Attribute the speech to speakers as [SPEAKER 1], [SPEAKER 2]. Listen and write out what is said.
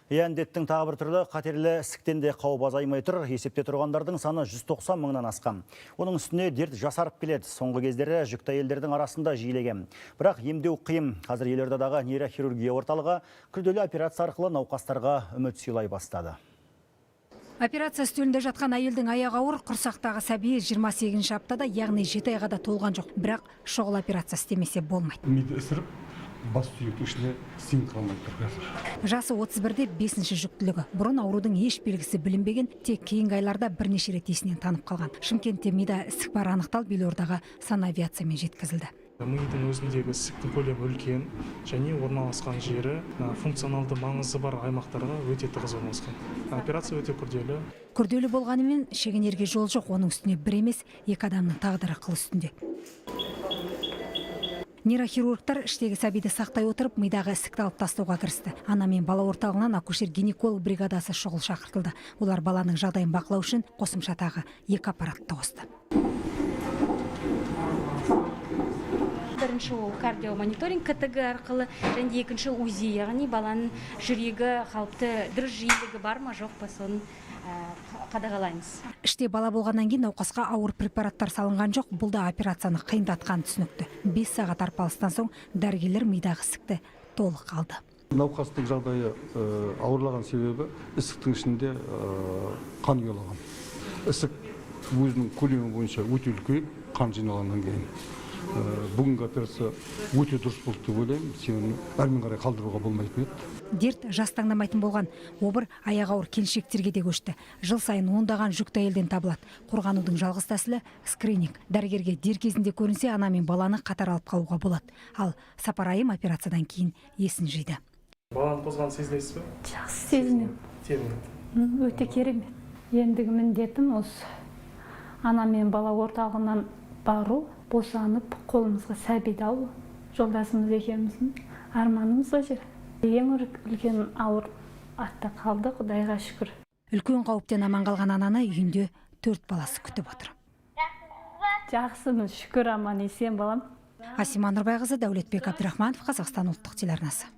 [SPEAKER 1] Індеттің тағы бір түрлі қатерлі ісіктен де қауіп азаймай тұр. Есепте тұрғандардың саны 190 мыңнан асқан. Оның үстіне дерт жасарып келеді. Соңғы кездері жүкті әйелдердің арасында жиілеген. Бірақ емдеу қиын. Қазір елордадағы нейрохирургия орталығы күрделі операция арқылы науқастарға үміт сыйлай бастады.
[SPEAKER 2] Операция үстелінде жатқан әйелдің аяғы ауыр, құрсақтағы сәби 28 аптада, яғни 7 айға да толған жоқ. Бірақ шұғыл операция істемесе болмайды.
[SPEAKER 3] Миды ісіріп, бас сүйектің ішіне сыйын қалмай тұр қазір.
[SPEAKER 2] Жасы 31-де 5-ші жүктілігі. Бұрын аурудың еш белгісі білінбеген, тек кейінгі айларда бірнеше рет есінен танып қалған. Шымкентте мида ісік бар анықталып, елордаға санавиациямен жеткізілді.
[SPEAKER 4] Мидың өзіндегі ісіктің көлемі үлкен және орналасқан жері функционалды маңызы бар аймақтарға өте тығыз орналасқан. Операция өте күрделі.
[SPEAKER 2] Күрделі болғанымен шегенерге жол жоқ, оның үстіне бір емес, екі адамның тағдыры қыл үстінде. Нейрохирургтар іштегі сәбиді сақтай отырып, мидағы ісікті алып тастауға кірісті. Ана мен бала орталығынан акушер-гинеколог бригадасы шұғыл шақыртылды. Олар баланың жағдайын бақылау үшін қосымша тағы 2 аппаратты қосты.
[SPEAKER 5] Бірінші ол кардиомониторинг КТГ арқылы, және екінші УЗИ, яғни баланың жүрегі қалыпты дұрыс жиілігі бар ма жоқ па, соны қадағалаймыз.
[SPEAKER 2] Іште бала болғаннан кейін науқасқа ауыр препараттар салынған жоқ, бұл да операцияны қиындатқан түсінікті. 5 сағат арпалыстан соң дәрігерлер мидағы ісікті толық алды.
[SPEAKER 3] Науқастың жағдайы ауырлаған себебі ісіктің ішінде қан ұялаған. Ісік өзінің көлемі бойынша өте үлкен, қан жиналғаннан кейін. Бүгінгі операция өте дұрыс болды деп ойлаймын. Себебі әрмен қарай қалдыруға болмайтын еді.
[SPEAKER 2] Дерт жас таңдамайтын болған. Обыр аяғы ауыр келіншектерге де көшті. Жыл сайын ондаған жүкті әйелден табылады. Қорғанудың жалғыз тәсілі скрининг. Дәрігерге дер кезінде көрінсе, ана мен баланы қатар алып қалуға болады. Ал Сапарайым операциядан кейін есін жиды.
[SPEAKER 4] Баланы тозған сезінесіз бе?
[SPEAKER 6] Жақсы сезінемін. Өте керемет. Ендігі міндетім осы ана мен бала орталығынан бару, босанып, қолымызға сәбиді алу. Жолдасымыз екеуміздің арманымыз о жер. Ең үлкен ауыр артта қалды, Құдайға шүкір.
[SPEAKER 2] Үлкен қауіптен аман қалған ананы үйінде 4 баласы күтіп отыр.
[SPEAKER 6] Жақсымыз, шүкір, аман есен балам.
[SPEAKER 2] Асима Нұрбайқызы, Дәулетбек Абдрахманов, Қазақстан ұлттық телеарнасы.